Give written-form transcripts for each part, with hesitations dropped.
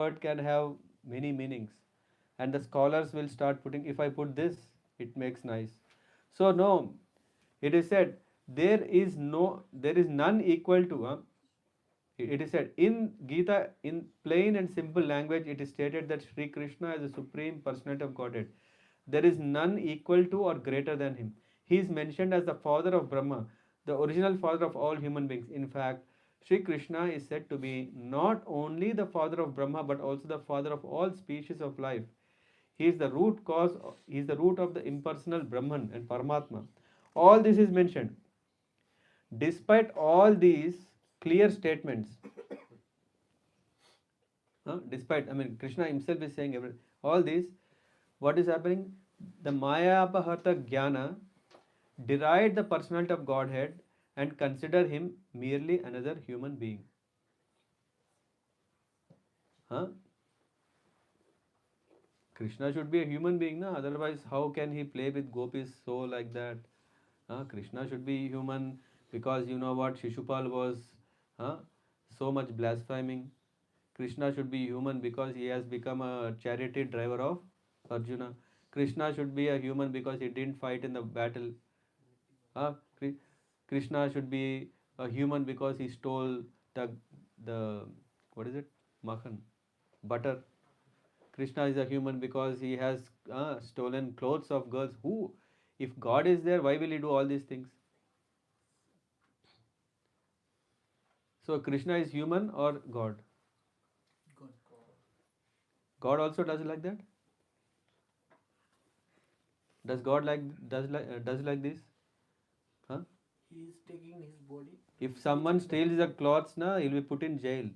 word can have many meanings, and the scholars will start putting, if I put this, it makes nice. So no, it is said there is none equal to. It is said in Gita, in plain and simple language, it is stated that Sri Krishna is the supreme personality of Godhead. There is none equal to or greater than him. He is mentioned as the father of Brahma, the original father of all human beings. In fact, Sri Krishna is said to be not only the father of Brahma but also the father of all species of life. He is the root cause, he is the root of the impersonal Brahman and Paramatma. All this is mentioned. Despite all these clear statements, despite, I mean, Krishna himself is saying all this, what is happening? The Maya Apaharta Jnana deride the personality of Godhead and consider him merely another human being. Huh? Krishna should be a human being, na? Otherwise, how can he play with gopis so like that? Krishna should be human because you know what Shishupal was huh, so much blaspheming. Krishna should be human because he has become a chariot driver of Arjuna. Krishna should be a human because he didn't fight in the battle. Uh, Krishna should be a human because he stole the what is it? Makhan, butter. Krishna is a human because he has stolen clothes of girls. Who, if God is there, why will he do all these things? So Krishna is human or God? God. God also does like that. Does God does like this? Huh? He is taking his body. If someone steals the clothes, na, he'll be put in jail,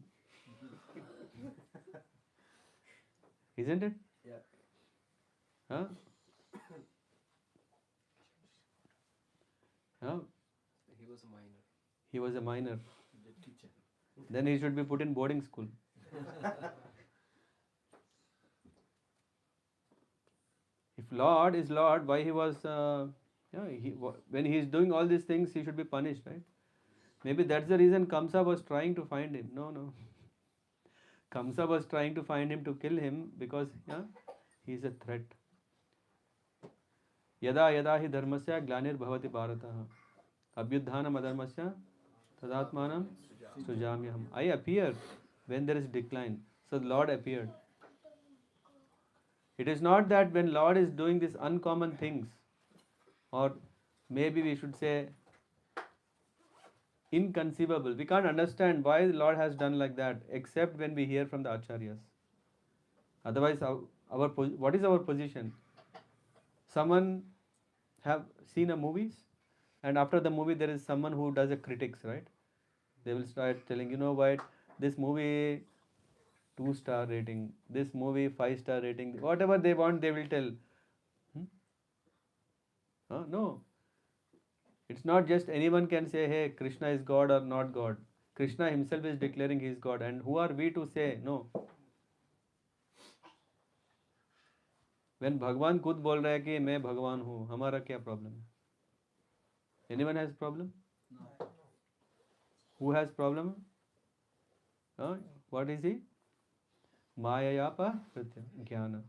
isn't it? Yeah. Huh? Huh? He was a minor. He was a minor. The teacher. Then he should be put in boarding school. If Lord is Lord, why he was? When he is doing all these things, he should be punished, right? Maybe that's the reason Kamsa was trying to find him. No, no. Kamsa was trying to find him to kill him because he is a threat. यदा यदा हि धर्मस्य ग्लानिर्भवति भारतः अभ्युत्थानम् अधर्मस्य तदात्मानं सृजाम्यहम्. I appear when there is decline. So the Lord appeared. It is not that when Lord is doing these uncommon things, or maybe we should say inconceivable. We can't understand why the Lord has done like that except when we hear from the acharyas. Otherwise, what is our position? Someone have seen a movies, and after the movie there is someone who does a critics, right? They will start telling, you know what, this movie 2-star rating, this movie 5-star rating, whatever they want they will tell. Hmm? No, it's not just anyone can say, hey, Krishna is God or not God. Krishna himself is declaring he is God, and who are we to say no? When भगवान खुद बोल रहा है कि मैं भगवान हूँ, हमारा क्या प्रॉब्लम है? Anyone has problem? No. Who has problem? What is he? Mayayapa jnana.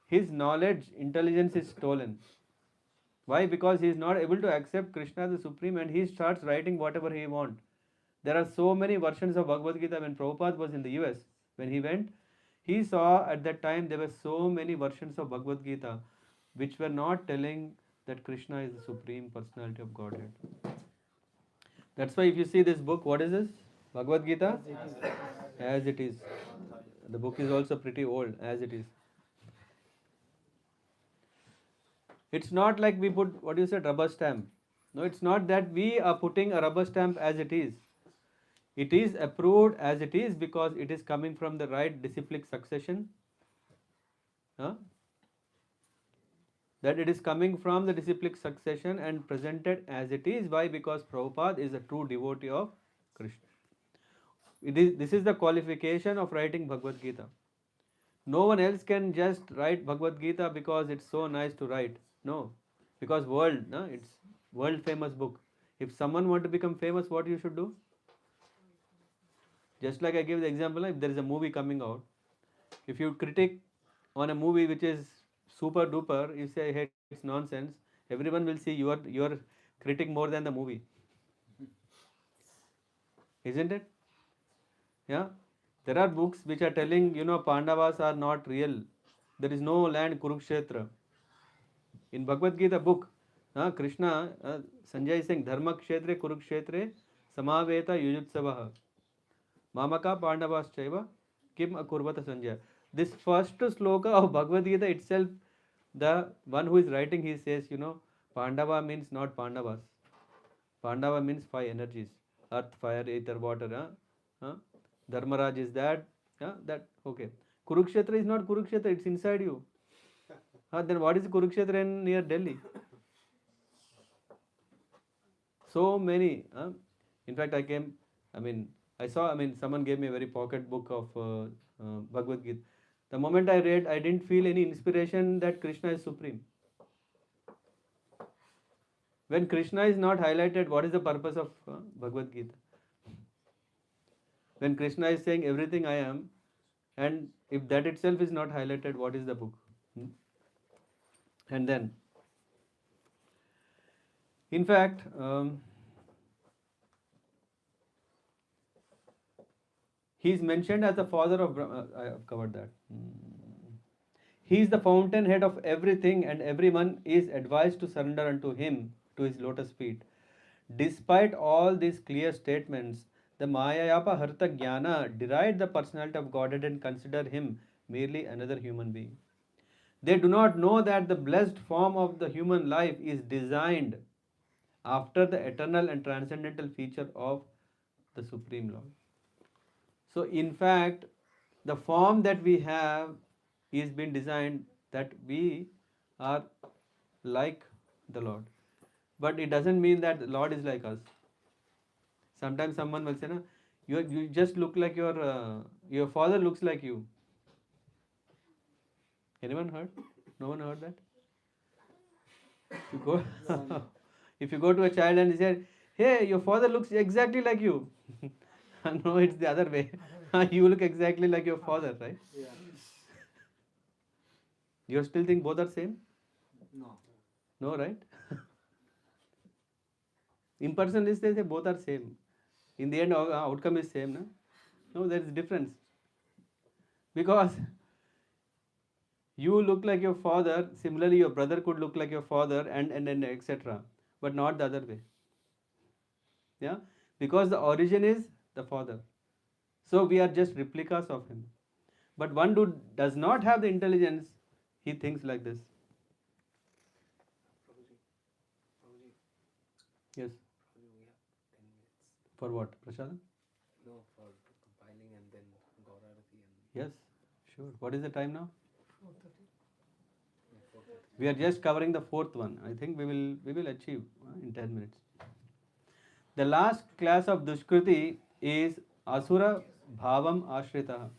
His knowledge, intelligence is stolen. Why? Because he is not able to accept Krishna as the supreme, and he starts writing whatever he wants. There are so many versions of Bhagavad Gita. When Prabhupada was in the US, when he went, he saw at that time there were so many versions of Bhagavad Gita which were not telling that Krishna is the supreme personality of Godhead. That's why if you see this book, what is this? Bhagavad Gita? As it is. The book is also pretty old, as it is. It's not like we put, what you said, rubber stamp. No, it's not that we are putting a rubber stamp as it is. It is approved as it is because it is coming from the right disciplic succession. Huh? That it is coming from the disciplic succession and presented as it is. Why? Because Prabhupada is a true devotee of Krishna. This is the qualification of writing Bhagavad Gita. No one else can just write Bhagavad Gita because it's so nice to write. No, because it's world famous book. If someone want to become famous, what you should do? Just like I gave the example, if there is a movie coming out, If you critic on a movie which is super duper, you say, hey, it's nonsense, everyone will see your critic more than the movie, isn't it? Yeah. There are books which are telling, Pandavas are not real. There is no land Kurukshetra. In Bhagavad Gita book, Krishna, Sanjay is saying, Dharma Kshetre Kurukshetre Samaveta Yujutsavaha Mamaka Pandavas Chaiva Kim Akurvata Sanjay. This first sloka of Bhagavad Gita itself, the one who is writing, he says, Pandava means not Pandavas. Pandava means five energies: earth, fire, ether, water. Dharmaraj is that. That okay. Kurukshetra is not Kurukshetra, it's inside you. Then what is Kurukshetra in near Delhi? So many. In fact, I mean, someone gave me a very pocket book of Bhagavad Gita. The moment I read, I didn't feel any inspiration that Krishna is supreme. When Krishna is not highlighted, what is the purpose of Bhagavad Gita? When Krishna is saying everything I am, and if that itself is not highlighted, what is the book? Hmm? And then, in fact, he is mentioned as the father of Brahma. I have covered that. He is the fountainhead of everything, and everyone is advised to surrender unto him, to his lotus feet. Despite all these clear statements, the Mayayapa Harta Jnana deride the personality of Godhead and consider him merely another human being. They do not know that the blessed form of the human life is designed after the eternal and transcendental feature of the Supreme Lord. So, in fact, the form that we have is been designed that we are like the Lord. But it doesn't mean that the Lord is like us. Sometimes someone will say, "No, you just look like your father looks like you." Anyone heard? No one heard that. If you go, No, no. if you go to a child and he said, "Hey, your father looks exactly like you," no, it's the other way. You look exactly like your father, right? Yeah. You still think both are same? No. No, right? Impersonalists, they say both are same. In the end, outcome is same, no? No, there is difference. Because you look like your father, similarly your brother could look like your father, and etc. But not the other way. Yeah? Because the origin is the father. So we are just replicas of him. But one who does not have the intelligence, he thinks like this. Prabhuji, Prabhuji, Yes. Prabhuji, we have 10 minutes. For what? Prasad? No, for compiling and then Gaurarati and Yes. Sure. What is the time now? 4:30. No, 4:30. We are just covering the fourth one. I think we will achieve in 10 minutes. The last class of Dushkriti is Asura Bhavam Ashrita,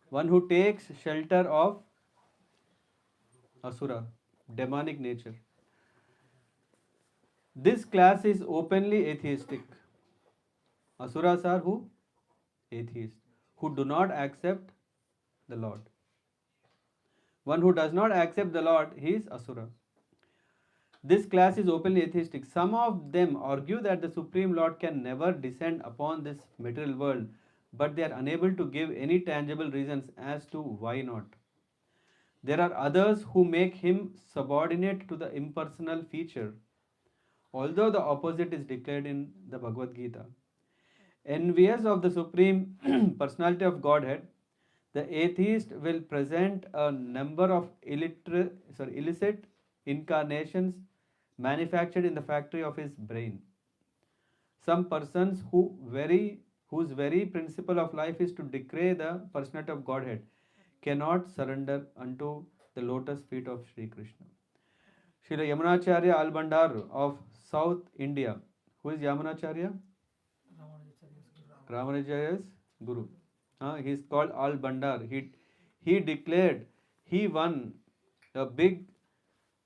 one who takes shelter of Asura, demonic nature. This class is openly atheistic. Asuras are who? Atheists, who do not accept the Lord. One who does not accept the Lord, he is Asura. This class is openly atheistic. Some of them argue that the Supreme Lord can never descend upon this material world, but they are unable to give any tangible reasons as to why not. There are others who make him subordinate to the impersonal feature, although the opposite is declared in the Bhagavad Gita. Envious of the Supreme Personality of Godhead, the atheist will present a number of illicit incarnations manufactured in the factory of his brain. Some persons whose very principle of life is to decay the personality of Godhead cannot surrender unto the lotus feet of Sri Krishna. Srila Yamunacharya Albandar of South India. Who is Yamunacharya? Ramanujacharya's Guru. He is called Albandar. He declared, he won a big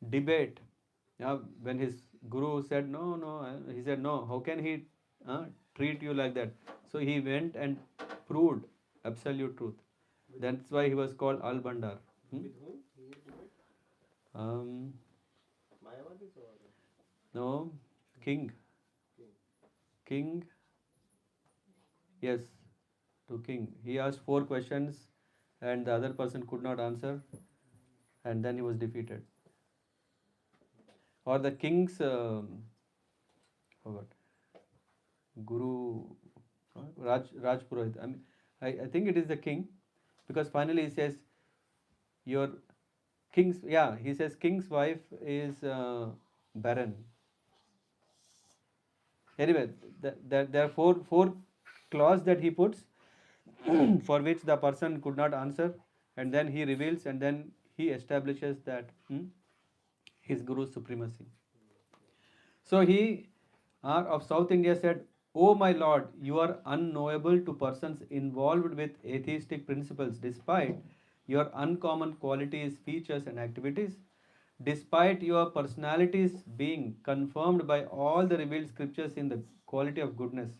debate. When his Guru said, no, no, he said, no, how can he treat you like that? So he went and proved absolute truth. That's why he was called Al Bandar. Hmm? With whom he is debate? Um, Mayavadis or no, king. king? King, yes, to king. He asked 4 questions and the other person could not answer and then he was defeated. Or the king's, forgot, Guru, Raj Purohit. I think it is the king because finally he says, your king's, yeah, he says king's wife is barren. Anyway, there are four clause that he puts for which the person could not answer, and then he reveals, and then he establishes that his guru's supremacy. So he of South India said, "O my Lord, you are unknowable to persons involved with atheistic principles, despite your uncommon qualities, features, and activities, despite your personalities being confirmed by all the revealed scriptures in the quality of goodness,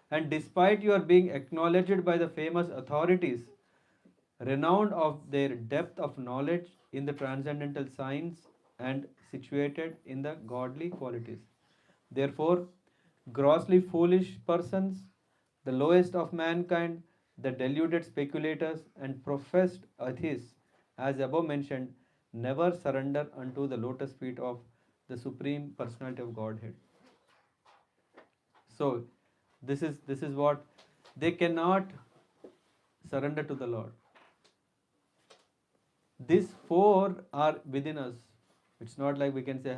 and despite your being acknowledged by the famous authorities, renowned of their depth of knowledge in the transcendental science and situated in the godly qualities. Therefore, grossly foolish persons, the lowest of mankind, the deluded speculators, and professed atheists, as above mentioned, never surrender unto the lotus feet of the Supreme Personality of Godhead." So, this is what they cannot surrender to the Lord. These four are within us. It's not like we can say,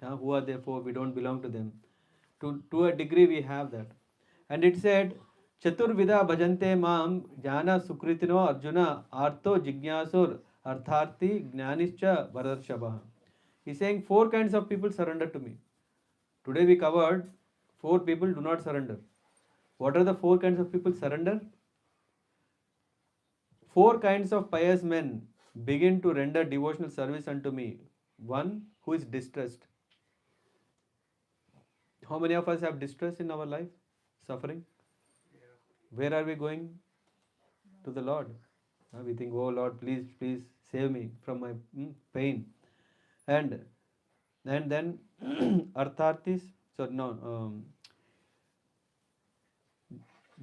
who are they for? We don't belong to them. To a degree, we have that. And it said, Chaturvida bhajante mam jnana sukritino arjuna artho jigyasur artharti jnanischa vadarshavaha. He's saying 4 kinds of people surrender to me. Today we covered 4 people do not surrender. What are the 4 kinds of people surrender? 4 kinds of pious men begin to render devotional service unto me. One who is distressed. How many of us have distress in our life? Suffering? Where are we going? To the Lord. We think, oh Lord, please, please save me from my pain. And then Arthartis, so no,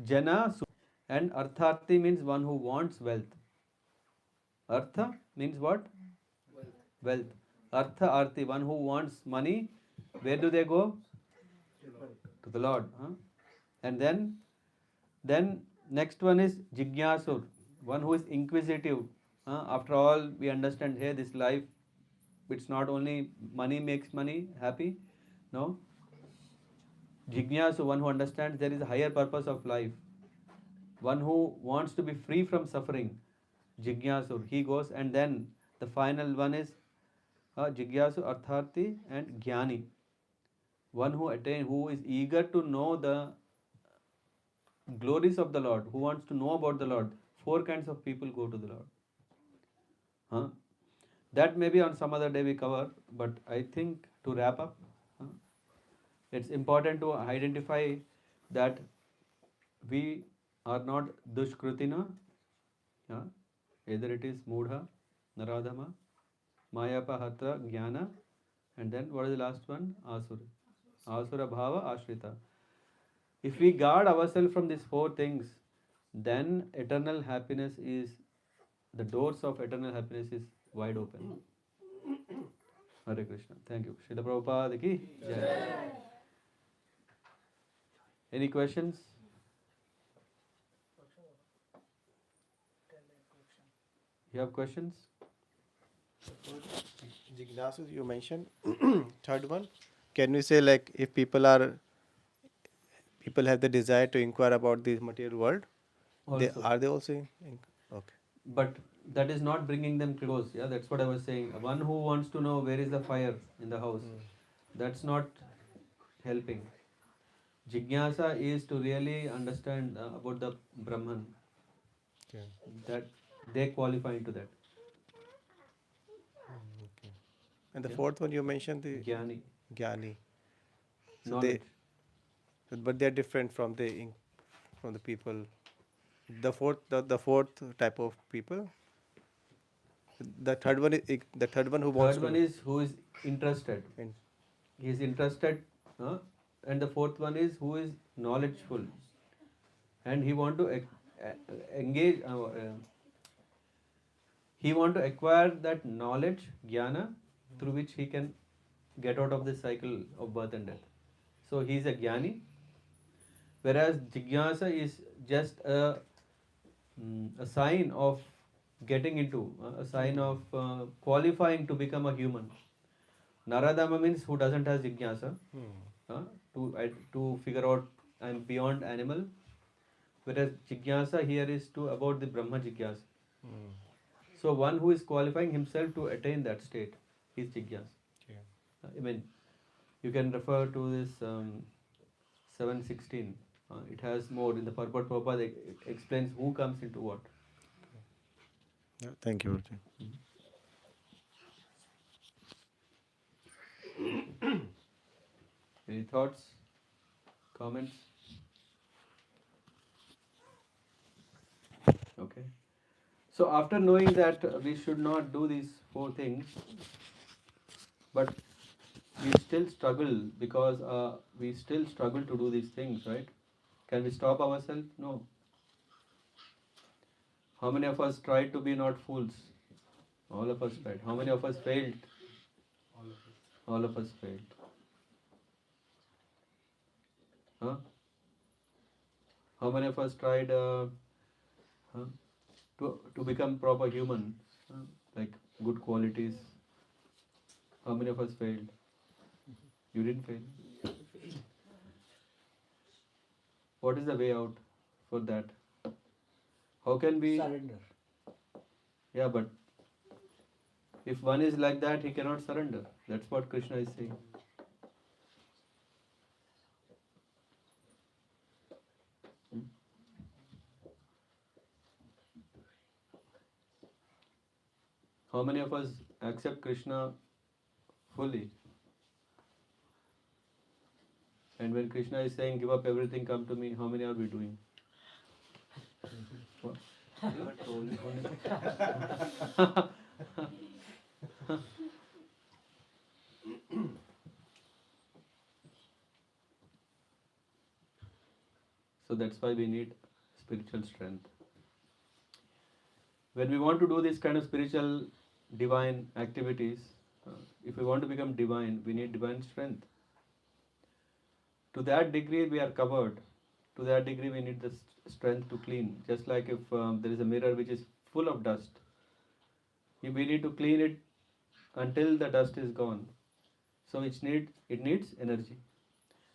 Jana, and Artharti means one who wants wealth. Artha means what? Wealth. Wealth. Artha Arti, one who wants money. Where do they go? To the Lord. And then next one is Jigyasur, one who is inquisitive. After all, we understand, hey, this life, it's not only money makes money happy. No. Jignasu, one who understands there is a higher purpose of life. One who wants to be free from suffering. Jignasu, he goes, and then the final one is Jigyasu, Artharti, and Jnani. One who is eager to know the glories of the Lord, who wants to know about the Lord. 4 kinds of people go to the Lord. Huh? That maybe on some other day we cover, but I think to wrap up, huh, it's important to identify that we are not dushkrutina, yeah? Either it is mudha, naradhama, mayapahatra, jnana, and then what is the last one? Asura. Asura bhava ashrita. If we guard ourselves from these 4 things, then eternal happiness is, the doors of eternal happiness is wide open. Hare Krishna. Thank you. Srila Prabhupada ki jai. Any questions? You have questions? Jignasu, you mentioned third one. Can you say like if people have the desire to inquire about the material world, Also. they also okay. But that is not bringing them close. Yeah, that's what I was saying. One who wants to know where is the fire in the house, that's not helping. Jigyasa is to really understand about the Brahman. Yeah. That they qualify into that. Okay. And the Yeah. fourth one you mentioned the Jnani, Gyani. So knowledge. but they're different from the people. the fourth type of people. The third one who wants Third one to. is who is interested. In, He is interested, uh, and the fourth one is who is knowledgeful, and he want to engage. He want to acquire that knowledge, jnana, through which he can get out of this cycle of birth and death. So he is a jnani, whereas jigyasa is just a sign of getting into, a sign of qualifying to become a human. Naradama means who doesn't have jigyasa, uh, to figure out I'm beyond animal, whereas jigyasa here is to about the Brahma jigyasa. So one who is qualifying himself to attain that state is jigyasa. okay. I mean, you can refer to this 716. It has more in the purport. Prabhupada explains who comes into what. Yeah, thank you, Guruji. Any thoughts, comments? Okay. So after knowing that we should not do these four things, but we still struggle because we still struggle to do these things, right? Can we stop ourselves? No. How many of us tried to be not fools? All of us tried. How many of us failed? All of us. All of us failed. Huh? How many of us tried huh, to become proper human, like good qualities? How many of us failed? You didn't fail. What is the way out for that? How can we? Surrender. Yeah, but if one is like that, he cannot surrender. That's what Krishna is saying. Hmm? How many of us accept Krishna fully? And when Krishna is saying, give up everything, come to me, how many are we doing? What? So that's why we need spiritual strength. When we want to do this kind of spiritual divine activities, if we want to become divine, we need divine strength. To that degree, we are covered. To that degree, we need the strength to clean. Just like if there is a mirror which is full of dust, we need to clean it until the dust is gone. So it needs energy,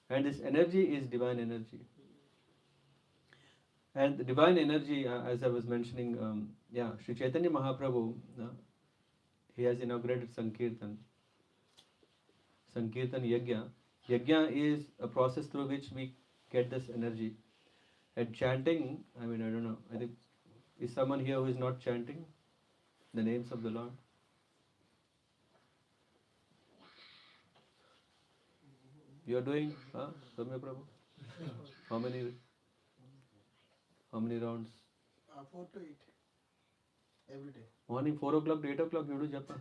and this energy is divine energy. And the divine energy, as I was mentioning, Sri Chaitanya Mahaprabhu, he has inaugurated Sankirtan Yajna. Yajna is a process through which we get this energy. And chanting, I mean, I don't know, I think, is someone here who is not chanting the names of the Lord? You are doing, Ramya Prabhu? How many rounds? 4 to 8 every day. Morning 4 o'clock to 8 o'clock you do japa.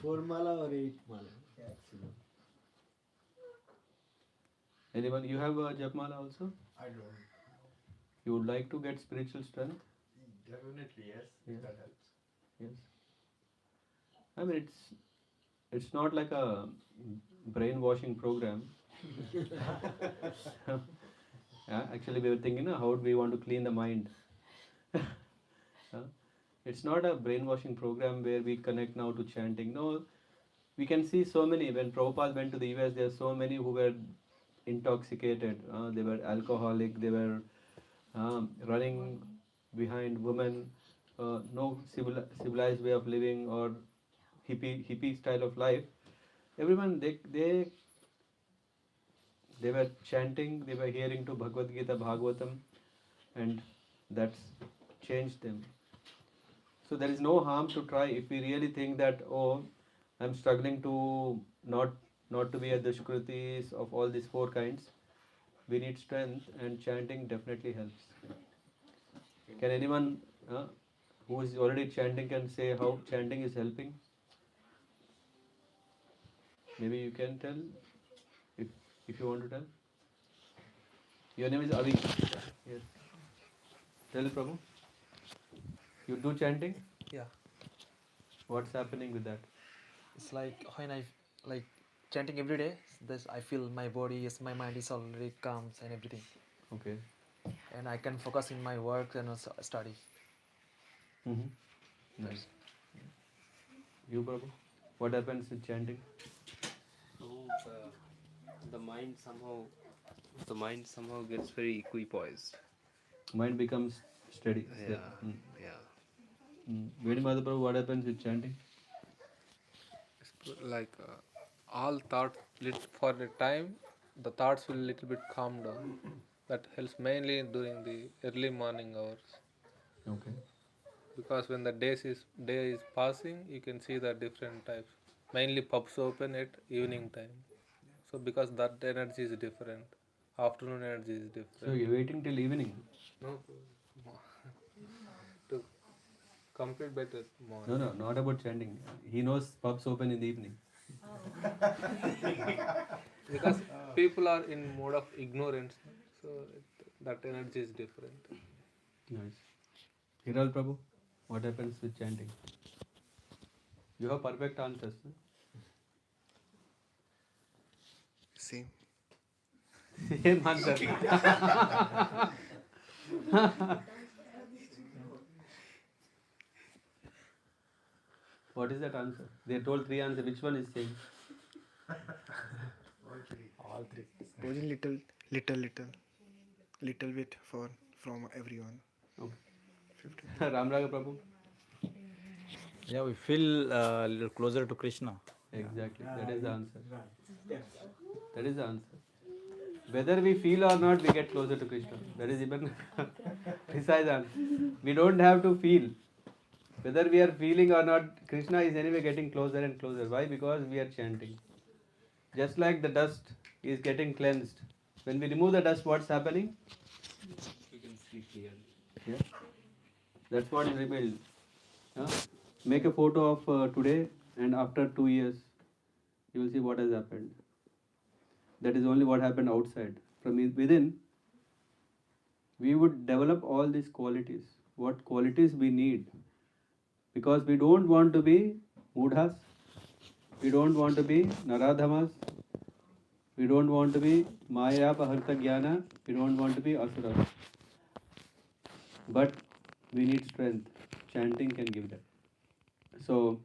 4 mala or 8 mala. Maximum. Anyone, you have a japmala also? I don't. You would like to get spiritual strength? Definitely yes. Yeah. That helps. Yes. I mean, it's not like a brainwashing program. Yeah, actually, we were thinking, how do we want to clean the mind? It's not a brainwashing program where we connect now to chanting. No, we can see so many. When Prabhupada went to the US, there are so many who were intoxicated. They were alcoholic. They were running behind women. No civilized way of living or hippie style of life. Everyone they were chanting. They were hearing to Bhagavad Gita, Bhagavatam, and that's changed them. So there is no harm to try if we really think that, oh, I'm struggling to not to be a dushkritis of all these four kinds. we need strength, and chanting definitely helps. Can anyone who is already chanting can say how chanting is helping? Maybe you can tell if, if you want to tell. Your name is Avi. Yes. Tell Prabhu. You do chanting? Yeah, What's happening with that? it's like when I like chanting every day. This I feel my body is my mind is already calm and everything, Okay. and I can focus in my work and also study. Mm-hmm. Nice. You Prabhu? What happens with chanting? So the mind somehow the mind somehow gets very equipoised. Mind becomes steady. Still. Yeah, yeah. Very Mother Prabhu, what happens with chanting? Like all thoughts for a time the thoughts will little bit calm down. That helps mainly during the early morning hours, Okay. because when the day is passing you can see the different types, mainly pubs open at evening time. So because that energy is different, afternoon energy is So different. you're waiting till evening? No, to complete better No, morning. no, not about chanting. He knows pubs open in the evening. Because people are in mode of ignorance, so that energy is different. Nice. Hiral Prabhu, what happens with chanting? You have perfect answers. No? Same. Same answer. What is that answer? They told three answers. Which one is same? All three. Supposing little bit for from everyone. Okay. Ramraga Prabhu. Yeah, we feel a little closer to Krishna. Exactly. That is the answer. That is the answer. Whether we feel or not, we get closer to Krishna. That is even precise answer. We don't have to feel. Whether we are feeling or not, Krishna is anyway getting closer and closer. Why? Because we are chanting. Just like the dust is getting cleansed. When we remove the dust, what's happening? You can see clearly. Yeah. That's what is revealed. Huh? Make a photo of today and after 2 years, you will see what has happened. That is only what happened outside. From within, we would develop all these qualities. What qualities we need? Because we don't want to be mudhas, we don't want to be naradhamas, we don't want to be maya paharta jnana, we don't want to be asuras. But we need strength. Chanting can give that. So,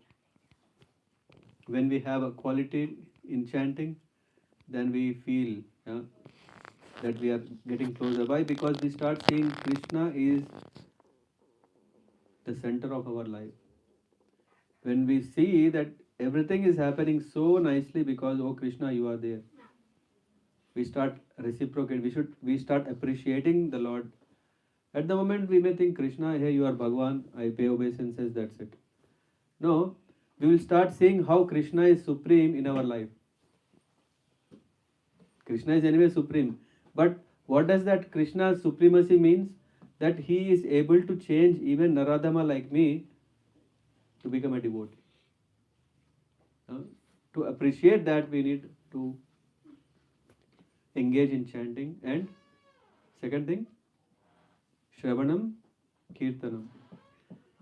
when we have a quality in chanting, then we feel that we are getting closer. Why? Because we start seeing Krishna is the center of our life. When we see that everything is happening so nicely because, oh Krishna, you are there, we start reciprocating. We start appreciating the Lord. At the moment, we may think, Krishna, hey, you are Bhagwan, I pay obeisances, that's it. No, we will start seeing how Krishna is supreme in our life. Krishna is anyway supreme. But what does that Krishna's supremacy means? That he is able to change even Naradama like me to become a devotee. To appreciate that, we need to engage in chanting. And second thing, Shravanam, Kirtanam.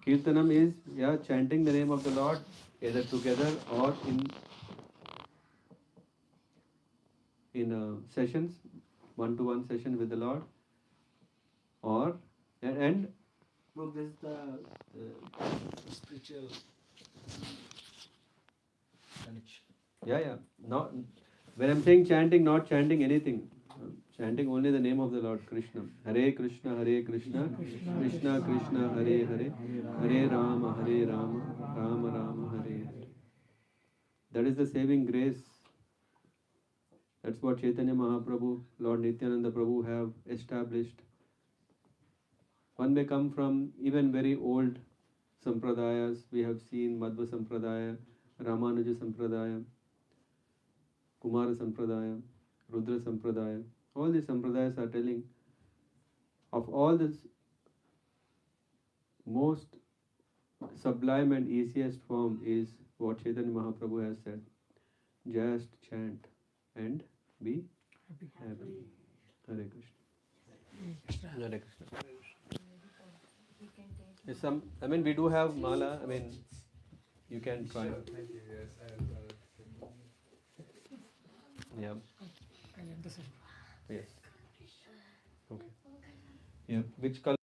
Kirtanam is chanting the name of the Lord either together or in sessions, one-to-one session with the Lord, or and Well, this is the spiritual connection. yeah. Not when I'm saying chanting, not chanting anything. Chanting only the name of the Lord, Krishna. Hare Krishna, Hare Krishna, Krishna Krishna, Hare Hare, Hare Rama, Hare Rama, Rama Rama, Hare Hare. That is the saving grace. That's what Chaitanya Mahaprabhu, Lord Nityananda Prabhu have established. One may come from even very old sampradayas. We have seen Madhva Sampradaya, Ramanuja Sampradaya, Kumara Sampradaya, Rudra Sampradaya. All these sampradayas are telling of all this most sublime and easiest form is what Chaitanya Mahaprabhu has said. Just chant and be happy. Hare Krishna. Hare Krishna. Is some, I mean, we do have mala. I mean, you can try. Yeah. Yes. Okay. Yeah. Which color?